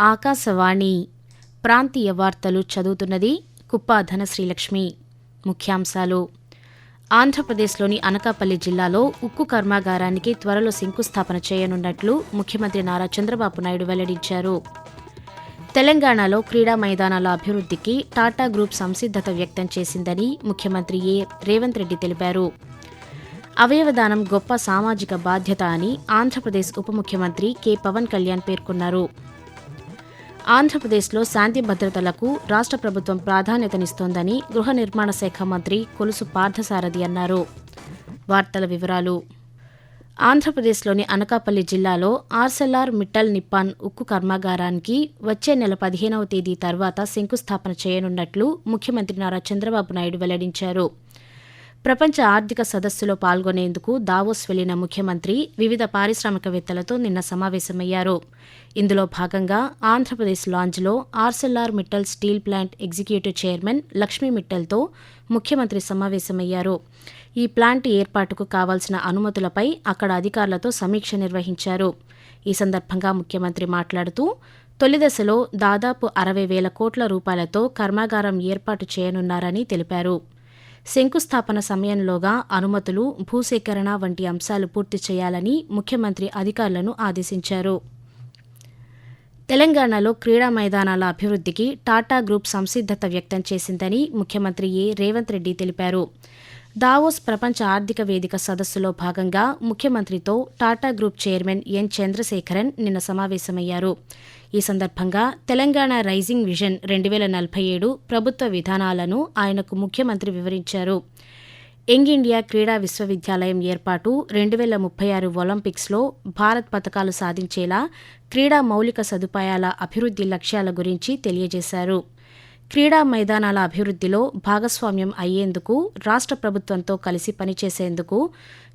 ఆకాశవాణి ప్రాంతీయ వార్తలు చదువుతున్నది కుప్పా ధనశ్రీలక్ష్మి. ముఖ్యాంశాలు: ఆంధ్రప్రదేశ్లోని అనకాపల్లి జిల్లాలో ఉక్కు కర్మాగారానికి త్వరలో శంకుస్థాపన చేయనున్నట్లు ముఖ్యమంత్రి నారా చంద్రబాబు నాయుడు వెల్లడించారు. తెలంగాణలో క్రీడా మైదానాల అభివృద్ధికి టాటా గ్రూప్ సంసిద్ధత వ్యక్తం చేసిందని ముఖ్యమంత్రి రేవంత్ రెడ్డి తెలిపారు. అవయవదానం గొప్ప సామాజిక బాధ్యత అని ఆంధ్రప్రదేశ్ ఉప ముఖ్యమంత్రి కె పవన్ కళ్యాణ్ పేర్కొన్నారు. ఆంధ్రప్రదేశ్లో శాంతి భద్రతలకు రాష్ట్ర ప్రభుత్వం ప్రాధాన్యతనిస్తోందని గృహ నిర్మాణ శాఖ మంత్రి కొలుసు పార్థసారథి అన్నారు. వార్తల వివరాలు: ఆంధ్రప్రదేశ్లోని అనకాపల్లి జిల్లాలో ఆర్సెల్ఆర్ మిట్టల్ నిప్పాన్ ఉక్కు కర్మాగారానికి వచ్చే నెల 15వ తేదీ తర్వాత శంకుస్థాపన చేయనున్నట్లు ముఖ్యమంత్రి నారా చంద్రబాబు నాయుడు వెల్లడించారు. ప్రపంచ ఆర్థిక సదస్సులో పాల్గొనేందుకు దావోస్ వెళ్లిన ముఖ్యమంత్రి వివిధ పారిశ్రామికవేత్తలతో నిన్న సమావేశమయ్యారు. ఇందులో భాగంగా Andhra Pradesh లాంజ్లో ఆర్సెల్ఆర్ Mittal steel plant executive chairman Lakshmi మిట్టల్తో ముఖ్యమంత్రి సమావేశమయ్యారు. ఈ ప్లాంట్ ఏర్పాటుకు కావాల్సిన అనుమతులపై అక్కడ అధికారులతో సమీక్ష నిర్వహించారు. ఈ సందర్భంగా ముఖ్యమంత్రి మాట్లాడుతూ, తొలి దశలో దాదాపు 60,000 కోట్ల రూపాయలతో కర్మాగారం ఏర్పాటు చేయనున్నారని తెలిపారు. శంకుస్థాపన సమయంలోగా అనుమతులు, భూసేకరణ వంటి అంశాలు పూర్తి చేయాలని ముఖ్యమంత్రి అధికారులను ఆదేశించారు. తెలంగాణలో క్రీడా మైదానాల అభివృద్ధికి టాటా గ్రూప్ సంసిద్ధత వ్యక్తం చేసిందని ముఖ్యమంత్రి రేవంత్ రెడ్డి తెలిపారు. దావోస్ ప్రపంచ ఆర్థిక వేదిక సదస్సులో భాగంగా ముఖ్యమంత్రితో Tata group chairman N Chandrasekaran నిన్న సమావేశమయ్యారు. ఈ సందర్భంగా తెలంగాణ రైజింగ్ విజన్ 2047 ప్రభుత్వ విధానాలను ఆయనకు ముఖ్యమంత్రి వివరించారు. యంగ్ ఇండియా క్రీడా విశ్వవిద్యాలయం ఏర్పాటు, 2036 ఒలింపిక్స్లో భారత్ పతకాలు సాధించేలా క్రీడా మౌలిక సదుపాయాల అభివృద్ధి లక్ష్యాల గురించి తెలియజేశారు. క్రీడా మైదానాల అభివృద్ధిలో భాగస్వామ్యం అయ్యేందుకు రాష్ట్ర ప్రభుత్వంతో కలిసి పనిచేసేందుకు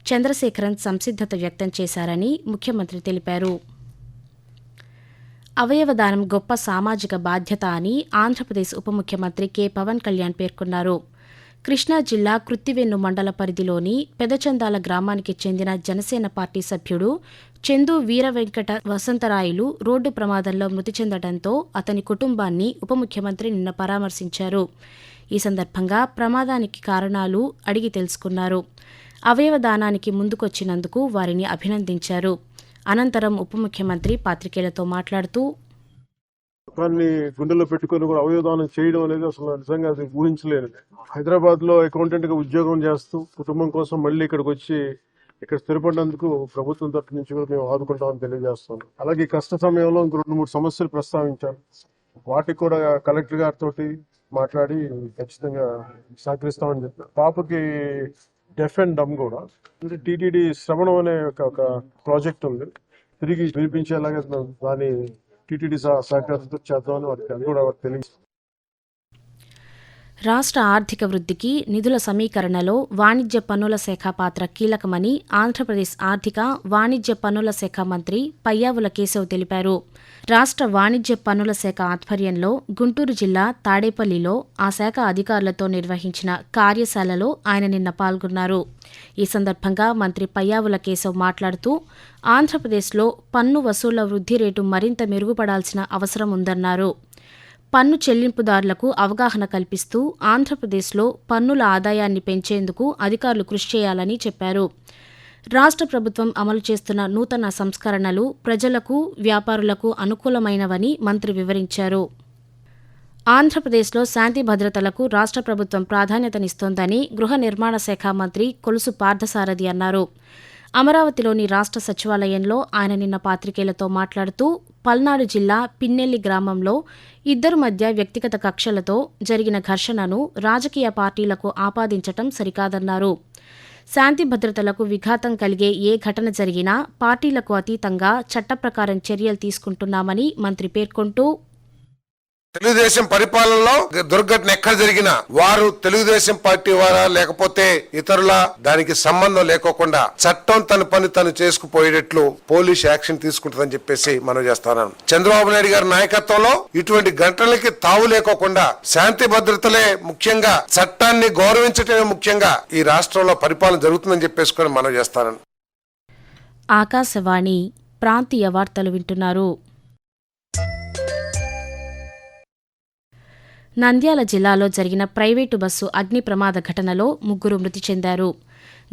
చంద్రశేఖరన్ సంసిద్ధత వ్యక్తం చేశారని ముఖ్యమంత్రి తెలిపారు. అవయవదానం గొప్ప సామాజిక బాధ్యత అని ఆంధ్రప్రదేశ్ ఉప ముఖ్యమంత్రి కె పవన్ కళ్యాణ్ పేర్కొన్నారు. కృష్ణా జిల్లా కృత్తివెన్ను మండల పరిధిలోని పెదచందాల గ్రామానికి చెందిన జనసేన పార్టీ సభ్యుడు చందు వీరవెంకట వసంతరాయులు రోడ్డు ప్రమాదంలో మృతి చెందడంతో అతని కుటుంబాన్ని ఉప ముఖ్యమంత్రి నిన్న పరామర్శించారు. ఈ సందర్భంగా ప్రమాదానికి కారణాలు అడిగి తెలుసుకున్నారు. అవయవదానానికి ముందుకొచ్చినందుకు వారిని అభినందించారు. అనంతరం ఉప ముఖ్యమంత్రి పాత్రికేయులతో మాట్లాడుతూ, దాన్ని గుండెల్లో పెట్టుకుని కూడా అవయవదానం చేయడం అనేది అసలు నిజంగా అది ఊహించలేనిది. హైదరాబాద్ లో అకౌంటెంట్ గా ఉద్యోగం చేస్తూ కుటుంబం కోసం మళ్ళీ ఇక్కడికి వచ్చి ఇక్కడ స్థిరపడినందుకు ప్రభుత్వం తరఫు నుంచి కూడా మేము ఆదుకుంటామని తెలియజేస్తాం. అలాగే కష్ట సమయంలో ఇంకో 2-3 సమస్యలు ప్రస్తావించారు. వాటికి కూడా కలెక్టర్ గారితో మాట్లాడి ఖచ్చితంగా సహకరిస్తామని చెప్పారు. పాపకి డెఫ్ అండ్ డమ్ కూడా టీటీడీ శ్రవణం అనే ఒక ప్రాజెక్ట్ ఉంది, తిరిగి వినిపించేలాగా దాన్ని టీటీడీ సహకారంతో చేద్దామని అది కూడా తెలియదు. రాష్ట్ర ఆర్థిక వృద్ధికి నిధుల సమీకరణలో వాణిజ్య పన్నుల శాఖ పాత్ర కీలకమని ఆంధ్రప్రదేశ్ ఆర్థిక, వాణిజ్య పన్నుల శాఖ మంత్రి పయ్యావుల కేశవ్ తెలిపారు. రాష్ట్ర వాణిజ్య పన్నుల శాఖ ఆధ్వర్యంలో గుంటూరు జిల్లా తాడేపల్లిలో ఆ శాఖ అధికారులతో నిర్వహించిన కార్యశాలలో ఆయన నిన్న పాల్గొన్నారు. ఈ సందర్భంగా మంత్రి పయ్యావుల కేశవ్ మాట్లాడుతూ, ఆంధ్రప్రదేశ్లో పన్ను వసూళ్ల వృద్ధి రేటు మరింత మెరుగుపడాల్సిన అవసరం ఉందన్నారు. పన్ను చెల్లింపుదారులకు అవగాహన కల్పిస్తూ ఆంధ్రప్రదేశ్లో పన్నుల ఆదాయాన్ని పెంచేందుకు అధికారులు కృషి చేయాలని చెప్పారు. రాష్ట్ర ప్రభుత్వం అమలు చేస్తున్న నూతన సంస్కరణలు ప్రజలకు, వ్యాపారులకు అనుకూలమైనవని మంత్రి వివరించారు. ఆంధ్రప్రదేశ్లో శాంతి భద్రతలకు రాష్ట్ర ప్రభుత్వం ప్రాధాన్యతనిస్తోందని గృహ నిర్మాణ శాఖ మంత్రి కొలుసు పార్థసారథి అన్నారు. అమరావతిలోని రాష్ట్ర సచివాలయంలో ఆయన నిన్న పాత్రికేయులతో మాట్లాడుతూ, పల్నాడు జిల్లా పిన్నెల్లి గ్రామంలో ఇద్దరు మధ్య వ్యక్తిగత కక్షలతో జరిగిన ఘర్షణను రాజకీయ పార్టీలకు ఆపాదించటం సరికాదన్నారు. శాంతి భద్రతలకు విఘాతం కలిగే ఏ ఘటన జరిగినా పార్టీలకు అతీతంగా చట్టప్రకారం చర్యలు తీసుకుంటున్నామని మంత్రి పేర్కొంటూ, తెలుగుదేశం పరిపాలనలో దుర్ఘటన ఎక్కడ జరిగినా వారు తెలుగుదేశం పార్టీ వారా లేకపోతే ఇతరుల దానికి సంబంధం లేకోకుండా చట్టం తన పని తను చేసుకుపోయేటట్లు పోలీస్ యాక్షన్ తీసుకుంటుందని చెప్పేసి మనం చేస్తాను. చంద్రబాబు నాయుడు గారి నాయకత్వంలో ఇటువంటి ఘటనలకి తావు లేకోకుండా శాంతి భద్రతలే ముఖ్యంగా, చట్టాన్ని గౌరవించటమే ముఖ్యంగా ఈ రాష్ట్రంలో పరిపాలన జరుగుతుందని చెప్పేసుకొని మనం చేస్తాను. ఆకాశవాణి ప్రాంతీయ వార్తలు వింటున్నారు. నంద్యాల జిల్లాలో జరిగిన ప్రైవేటు బస్సు అగ్ని ప్రమాద ఘటనలో 3 మృతి చెందారు.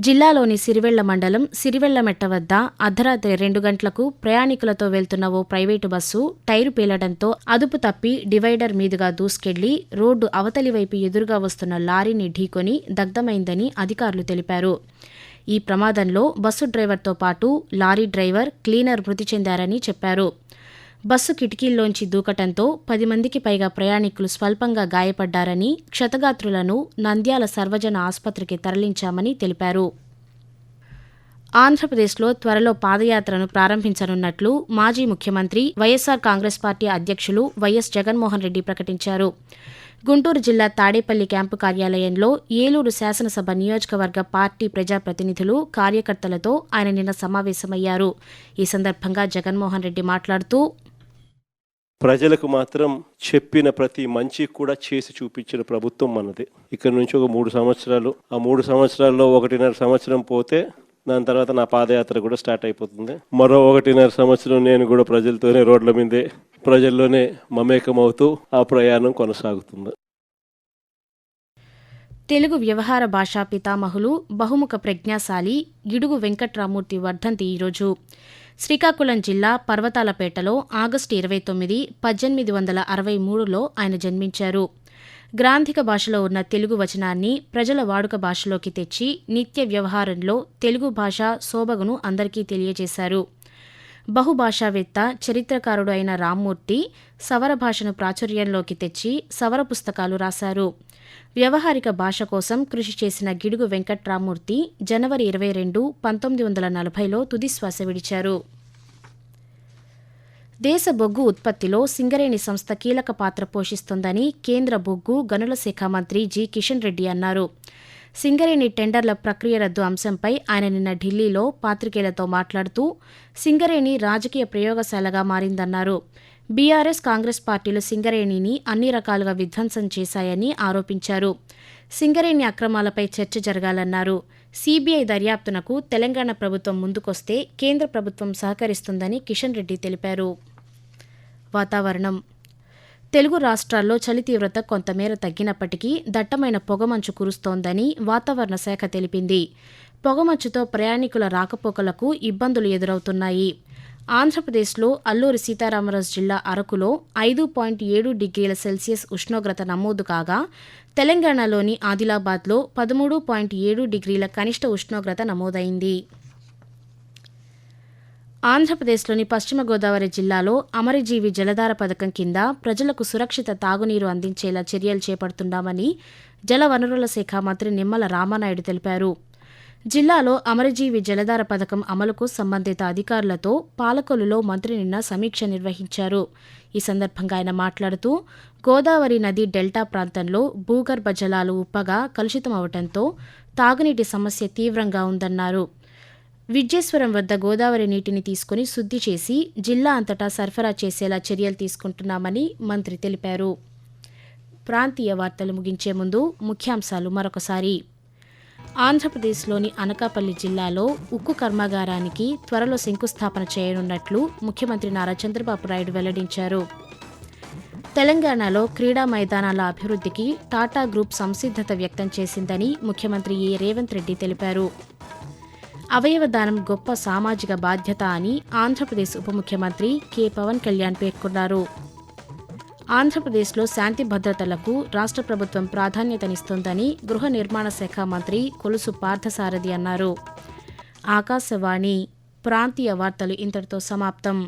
జిల్లాలోని సిరివెళ్ల మండలం సిరివెళ్లమెట్ట వద్ద అర్ధరాత్రి 2 గంటలకు ప్రయాణికులతో వెళ్తున్న ఓ ప్రైవేటు బస్సు టైరు పేలడంతో అదుపు తప్పి డివైడర్ మీదుగా దూసుకెళ్లి రోడ్డు అవతలి వైపు ఎదురుగా వస్తున్న లారీని ఢీకొని దగ్ధమైందని అధికారులు తెలిపారు. ఈ ప్రమాదంలో బస్సు డ్రైవర్తో పాటు లారీ డ్రైవర్, క్లీనర్ మృతి చెందారని చెప్పారు. బస్సు కిటికీల్లోంచి దూకటంతో 10 మందికి పైగా ప్రయాణికులు స్వల్పంగా గాయపడ్డారని, క్షతగాత్రులను నంద్యాల సర్వజన ఆసుపత్రికి తరలించామని తెలిపారు. ఆంధ్రప్రదేశ్లో త్వరలో పాదయాత్రను ప్రారంభించనున్నట్లు మాజీ ముఖ్యమంత్రి, వైఎస్సార్ కాంగ్రెస్ పార్టీ అధ్యక్షులు వైఎస్ జగన్మోహన్ రెడ్డి ప్రకటించారు. గుంటూరు జిల్లా తాడేపల్లి క్యాంపు కార్యాలయంలో ఏలూరు శాసనసభ నియోజకవర్గ పార్టీ ప్రజాప్రతినిధులు, కార్యకర్తలతో ఆయన నిన్న సమావేశమయ్యారు. ఈ సందర్భంగా జగన్మోహన్ రెడ్డి మాట్లాడుతూ, ప్రజలకు మాత్రం చెప్పిన ప్రతి మంచి కూడా చేసి చూపించిన ప్రభుత్వం మనది. ఇక్కడ నుంచి ఒక 3 సంవత్సరాలు, ఆ 3 సంవత్సరాల్లో 1.5 సంవత్సరం పోతే దాని తర్వాత నా పాదయాత్ర కూడా స్టార్ట్ అయిపోతుంది. మరో 1.5 సంవత్సరం నేను కూడా ప్రజలతోనే, రోడ్ల మీదే, ప్రజల్లోనే మమేకమవుతూ ఆ ప్రయాణం కొనసాగుతుంది. తెలుగు వ్యవహార భాషా పితామహులు, బహుముఖ ప్రజ్ఞాశాలి గిడుగు వెంకట్రామూర్తి వర్ధంతి ఈరోజు. శ్రీకాకుళం జిల్లా పర్వతాలపేటలో ఆగస్టు 29, 1863లో ఆయన జన్మించారు. గ్రాంధిక భాషలో ఉన్న తెలుగు వచనాన్ని ప్రజల వాడుక భాషలోకి తెచ్చి నిత్య వ్యవహారంలో తెలుగు భాష సోబగును అందరికీ తెలియజేశారు. బహుభాషావేత్త, చరిత్రకారుడు అయిన రామ్మూర్తి సవర భాషను ప్రాచుర్యంలోకి తెచ్చి సవర పుస్తకాలు రాశారు. వ్యవహారిక భాష కోసం కృషి చేసిన గిడుగు వెంకట్రామూర్తి జనవరి 22, 1940లో తుదిశ్వాస విడిచారు. దేశ బొగ్గు ఉత్పత్తిలో సింగరేణి సంస్థ కీలక పాత్ర పోషిస్తోందని కేంద్ర బొగ్గు, గనుల శాఖ మంత్రి జి. కిషన్ రెడ్డి అన్నారు. సింగరేణి టెండర్ల ప్రక్రియ రద్దు అంశంపై ఆయన నిన్న ఢిల్లీలో పాత్రికేయులతో మాట్లాడుతూ, సింగరేణి రాజకీయ ప్రయోగశాలగా మారిందన్నారు. బీఆర్ఎస్, కాంగ్రెస్ పార్టీలు సింగరేణిని అన్ని రకాలుగా విధ్వంసం చేశాయని ఆరోపించారు. సింగరేణి అక్రమాలపై చర్చ జరగాలన్నారు. సీబీఐ దర్యాప్తునకు తెలంగాణ ప్రభుత్వం ముందుకొస్తే కేంద్ర ప్రభుత్వం సహకరిస్తుందని కిషన్ రెడ్డి తెలిపారు. వాతావరణం. తెలుగు రాష్ట్రాల్లో చలి తీవ్రత కొంతమేర తగ్గినప్పటికీ దట్టమైన పొగమంచు కురుస్తోందని వాతావరణ శాఖ తెలిపింది. పొగమంచుతో ప్రయాణికుల రాకపోకలకు ఇబ్బందులు ఎదురవుతున్నాయి. ఆంధ్రప్రదేశ్లో అల్లూరి సీతారామరాజు జిల్లా అరకులో 5.7 డిగ్రీల సెల్సియస్ ఉష్ణోగ్రత నమోదు కాగా, తెలంగాణలోని ఆదిలాబాద్లో 13.7 డిగ్రీల కనిష్ట ఉష్ణోగ్రత నమోదైంది. ఆంధ్రప్రదేశ్లోని పశ్చిమ గోదావరి జిల్లాలో అమరజీవి జలధార పథకం కింద ప్రజలకు సురక్షిత తాగునీరు అందించేలా చర్యలు చేపడుతున్నామని జలవనరుల శాఖ మంత్రి నిమ్మల రామానాయుడు తెలిపారు. జిల్లాలో అమరజీవి జలధార పథకం అమలుకు సంబంధిత అధికారులతో పాలకొల్లులో మంత్రి నిన్న సమీక్ష నిర్వహించారు. ఈ సందర్భంగా ఆయన మాట్లాడుతూ, గోదావరి నది డెల్టా ప్రాంతంలో భూగర్భ జలాలు ఉప్పగా కలుషితమవడంతో తాగునీటి సమస్య తీవ్రంగా ఉందన్నారు. విద్యేశ్వరం వద్ద గోదావరి నీటిని తీసుకుని శుద్ధి చేసి జిల్లా అంతటా సరఫరా చేసేలా చర్యలు తీసుకుంటున్నామని మంత్రి తెలిపారు. ప్రాంతీయ వార్తలు ముగించే ముందు ముఖ్యాంశాలు మరొకసారి. ఆంధ్రప్రదేశ్లోని అనకాపల్లి జిల్లాలో ఉక్కు కర్మాగారానికి త్వరలో శంకుస్థాపన చేయనున్నట్లు ముఖ్యమంత్రి నారా చంద్రబాబు నాయుడు వెల్లడించారు. తెలంగాణలో క్రీడా మైదానాల అభివృద్ధికి టాటా గ్రూప్ సంసిద్ధత వ్యక్తం చేసిందని ముఖ్యమంత్రి ఏ. రేవంత్ రెడ్డి తెలిపారు. అవయవదానం గొప్ప సామాజిక బాధ్యత అని ఆంధ్రప్రదేశ్ ఉప ముఖ్యమంత్రి కె. పవన్ కళ్యాణ్ పేర్కొన్నారు. ఆంధ్రప్రదేశ్లో శాంతి భద్రతలకు రాష్ట్ర ప్రభుత్వం ప్రాధాన్యతనిస్తోందని గృహ నిర్మాణ శాఖ మంత్రి కొలుసు పార్థసారథి అన్నారు. ఆకాశవాణి ప్రాంతీయ వార్తలు ఇంతటితో సమాప్తం.